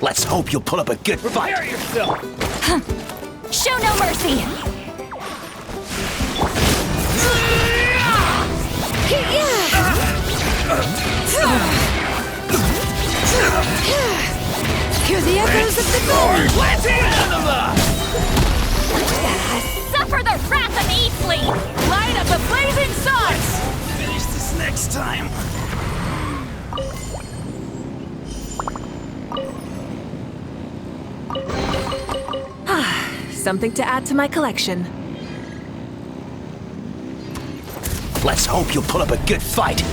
Let's hope you'll put up a good fight. Prepare yourself! Show no mercy! Hear the echoes of the gold! Let's anima! Suffer the wrath of Eatfleet! Light up the blazing suns! Finish this next time. Something to add to my collection. Let's hope you'll put up a good fight.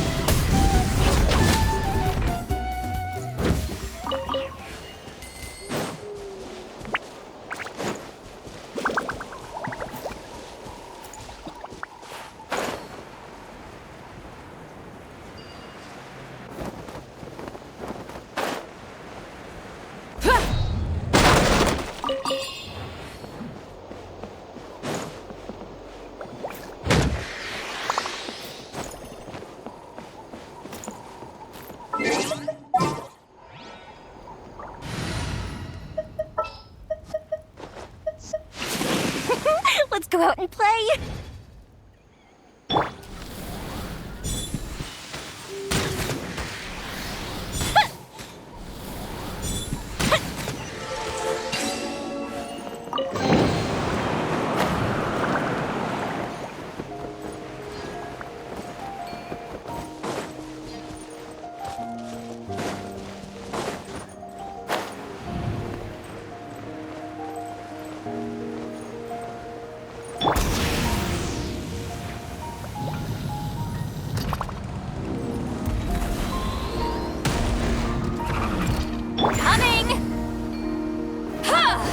Let's go out and play! Coming! Ha!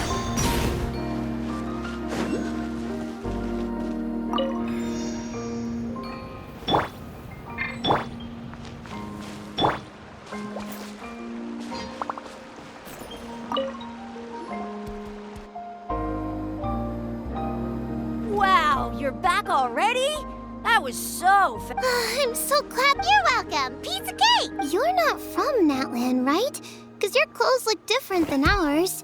Wow, you're back already? That was so fast. I'm so glad you're welcome. Pizza cake! You're not from Natland, right? Because your clothes look different than ours.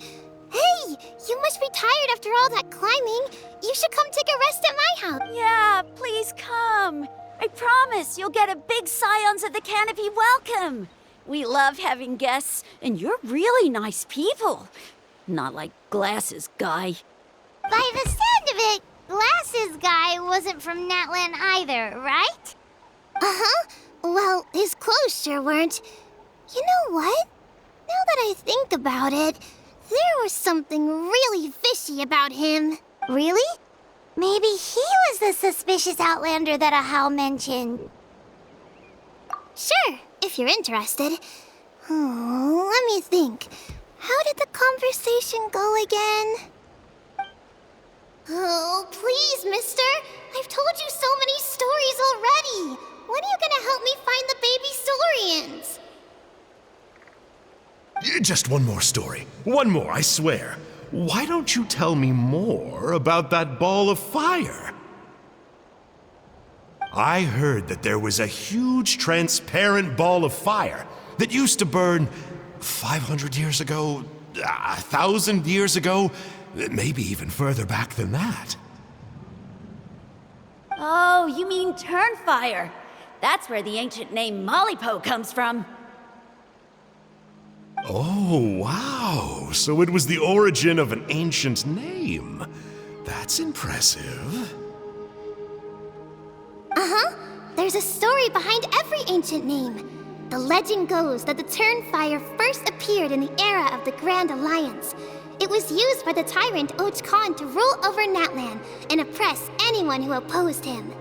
Hey, you must be tired after all that climbing. You should come take a rest at my house. Yeah, please come. I promise you'll get a big Scions of the Canopy welcome. We love having guests, and you're really nice people. Not like Glasses Guy. By the sound of it, Glasses Guy wasn't from Natland either, right? Uh-huh. Well, his clothes sure weren't. You know what? Now that I think about it, there was something really fishy about him. Really? Maybe he was the suspicious outlander that Ahau mentioned. Sure, if you're interested. Oh, let me think. How did the conversation go again? Oh, please, mister. I've told you so many stories already. When are you gonna help me find the baby Saurians? Just one more story. One more, I swear. Why don't you tell me more about that ball of fire? I heard that there was a huge transparent ball of fire that used to burn 500 years ago, 1,000 years ago, maybe even further back than that. Oh, you mean Turnfire. That's where the ancient name Mollypo comes from. Oh, wow. So it was the origin of an ancient name. That's impressive. Uh-huh. There's a story behind every ancient name. The legend goes that the Turnfire first appeared in the era of the Grand Alliance. It was used by the tyrant Och Khan to rule over Natland and oppress anyone who opposed him.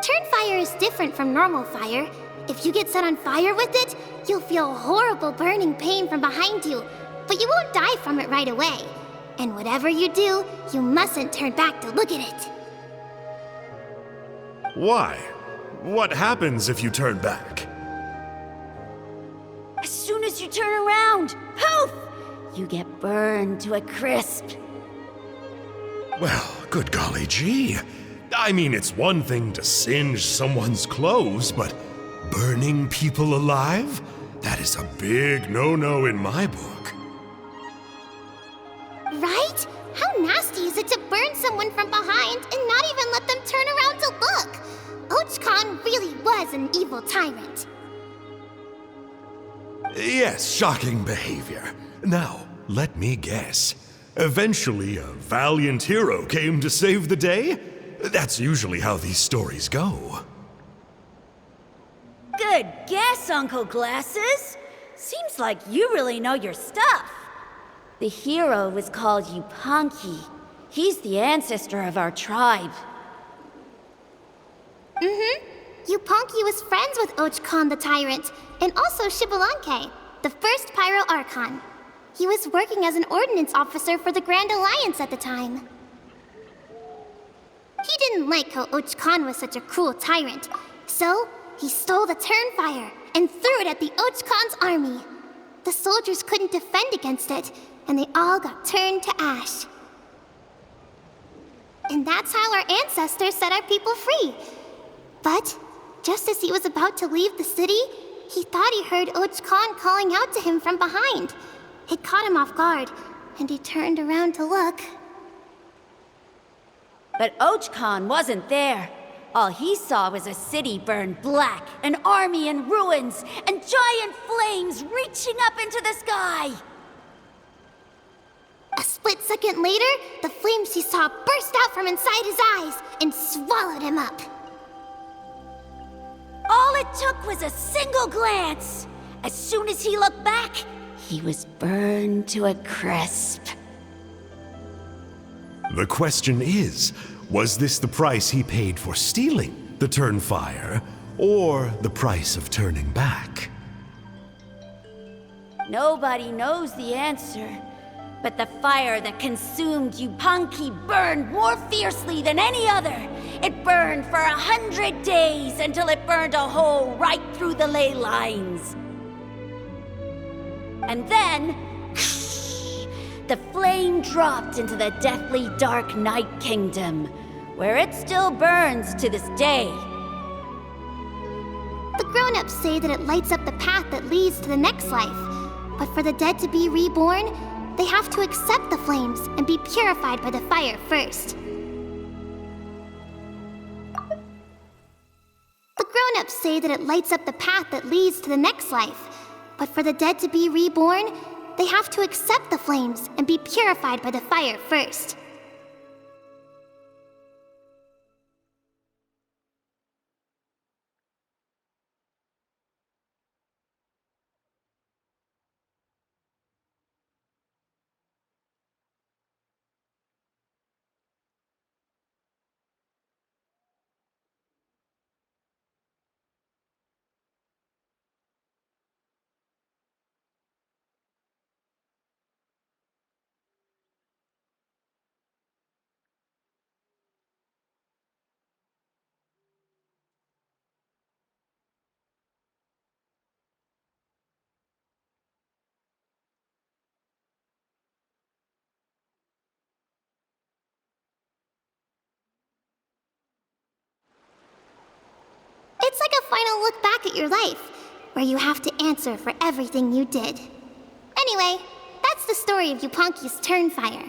Turnfire is different from normal fire. If you get set on fire with it, you'll feel horrible burning pain from behind you, but you won't die from it right away. And whatever you do, you mustn't turn back to look at it. Why? What happens if you turn back? As soon as you turn around, poof! You get burned to a crisp. Well, good golly gee. I mean, it's one thing to singe someone's clothes, but burning people alive? That is a big no-no in my book. Right? How nasty is it to burn someone from behind and not even let them turn around to look? Ochcon really was an evil tyrant. Yes, shocking behavior. Now, let me guess. Eventually, a valiant hero came to save the day? That's usually how these stories go. Good guess, Uncle Glasses. Seems like you really know your stuff. The hero was called Yupanqui. He's the ancestor of our tribe. Yupanqui was friends with Ochcon the Tyrant, and also Shibalanke, the first Pyro Archon. He was working as an ordnance officer for the Grand Alliance at the time. He didn't like how Ochcon was such a cruel tyrant, so he stole the Turnfire and threw it at the Ochcon's army. The soldiers couldn't defend against it, and they all got turned to ash. And that's how our ancestors set our people free. But just as he was about to leave the city, he thought he heard Ochcon calling out to him from behind. It caught him off guard, and he turned around to look. But Ochcon wasn't there. All he saw was a city burned black, an army in ruins, and giant flames reaching up into the sky. A split second later, the flames he saw burst out from inside his eyes and swallowed him up. All it took was a single glance. As soon as he looked back, he was burned to a crisp. The question is, was this the price he paid for stealing the Turnfire, or the price of turning back? Nobody knows the answer, but the fire that consumed Yupanqui burned more fiercely than any other. It burned for 100 days until it burned a hole right through the ley lines. And then, the flame dropped into the deathly dark Night Kingdom, where it still burns to this day. The grown-ups say that it lights up the path that leads to the next life. But for the dead to be reborn, they have to accept the flames and be purified by the fire first. The grown-ups say that it lights up the path that leads to the next life. But for the dead to be reborn, they have to accept the flames and be purified by the fire first. It's like a final look back at your life, where you have to answer for everything you did. Anyway, that's the story of Yupanqui's Turnfire.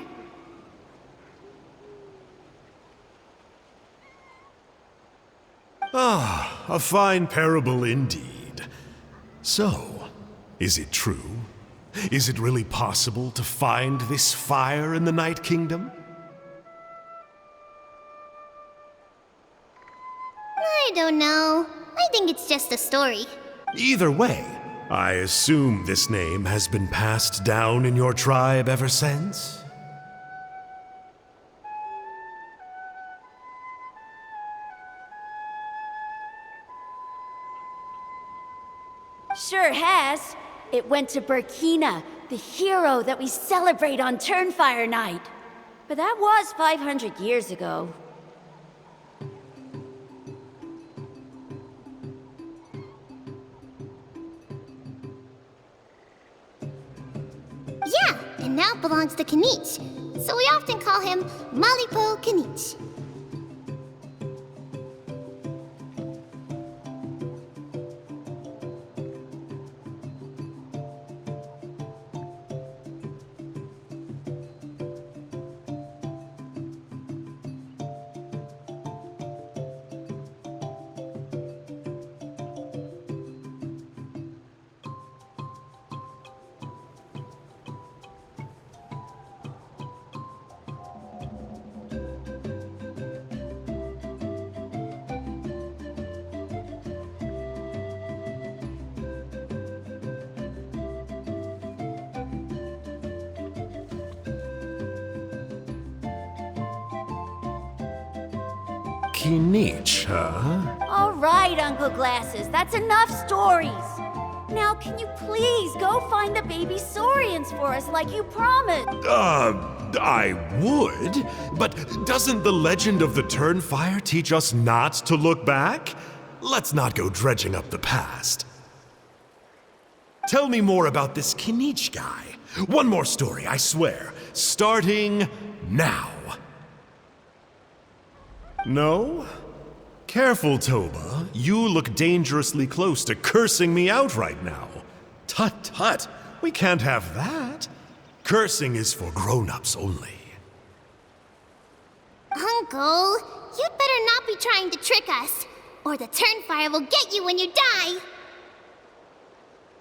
Ah, a fine parable indeed. So, is it true? Is it really possible to find this fire in the Night Kingdom? I don't know. I think it's just a story. Either way, I assume this name has been passed down in your tribe ever since? Sure has. It went to Burkina, the hero that we celebrate on Turnfire Night. But that was 500 years ago. Yeah, and now it belongs to Kanich, so we often call him Malipo Kanich. Kinich, huh? All right, Uncle Glasses, that's enough stories. Now, can you please go find the baby saurians for us like you promised? I would, but doesn't the legend of the Turnfire teach us not to look back? Let's not go dredging up the past. Tell me more about this Kinich guy. One more story, I swear. Starting now. No? Careful, Toba. You look dangerously close to cursing me out right now. Tut tut, we can't have that. Cursing is for grown-ups only. Uncle, you'd better not be trying to trick us, or the Turnfire will get you when you die.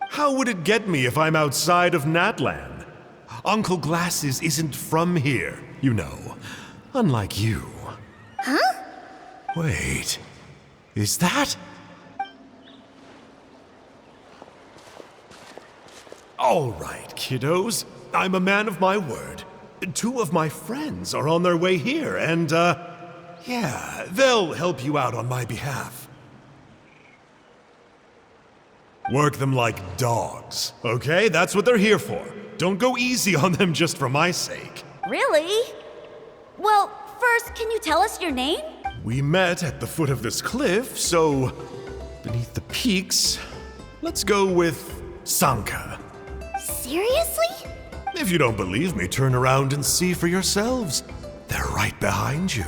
How would it get me if I'm outside of Natlan? Uncle Glasses isn't from here, you know. Unlike you. Huh? Wait, is that? All right, kiddos. I'm a man of my word. 2 of my friends are on their way here, and, yeah, they'll help you out on my behalf. Work them like dogs, okay? That's what they're here for. Don't go easy on them just for my sake. Really? Well, first, can you tell us your name? We met at the foot of this cliff, so beneath the peaks, let's go with Sanka. Seriously? If you don't believe me, turn around and see for yourselves. They're right behind you.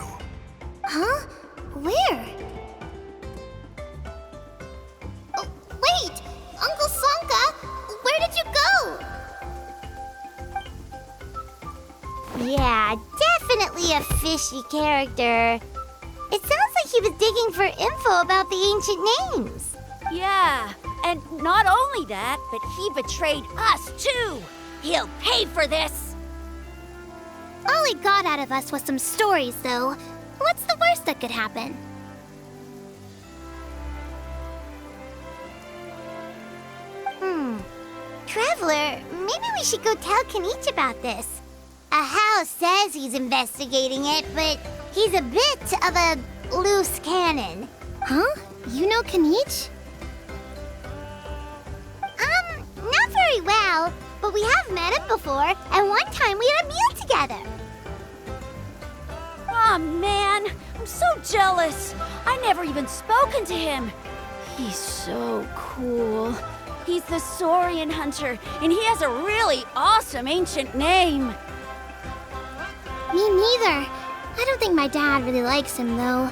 Huh? Where? Oh, wait! Uncle Sanka, where did you go? Yeah, definitely a fishy character. It sounds like he was digging for info about the ancient names. Yeah, and not only that, but he betrayed us too. He'll pay for this. All he got out of us was some stories, though. What's the worst that could happen? Traveler, maybe we should go tell Kinich about this. Ahau says he's investigating it, but he's a bit of a loose cannon. Huh? You know Kinich? Not very well, but we have met him before, and one time we had a meal together. Aw, man, I'm so jealous. I never even spoken to him. He's so cool. He's the Saurian hunter, and he has a really awesome ancient name. Me neither. I don't think my dad really likes him, though.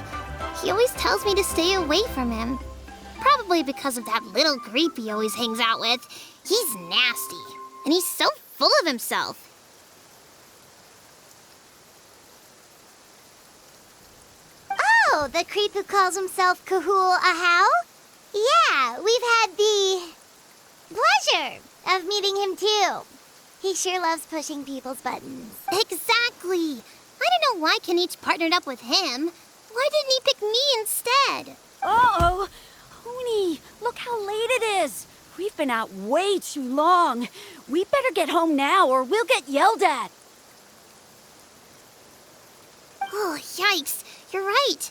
He always tells me to stay away from him. Probably because of that little creep he always hangs out with. He's nasty, and he's so full of himself. Oh, the creep who calls himself Kahul Ahau? Yeah, we've had the pleasure of meeting him too. He sure loves pushing people's buttons. Exactly. I don't know why Kinich partnered up with him. Why didn't he pick me instead? Uh-oh. Hoonie, look how late it is. We've been out way too long. We better get home now or we'll get yelled at. Oh, yikes. You're right.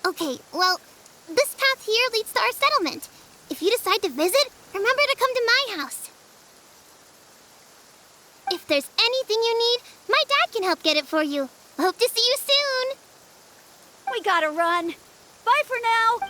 Okay, well, this path here leads to our settlement. If you decide to visit, remember to come to my house. If there's anything you need, my dad can help get it for you. Hope to see you soon. We gotta run. Bye for now.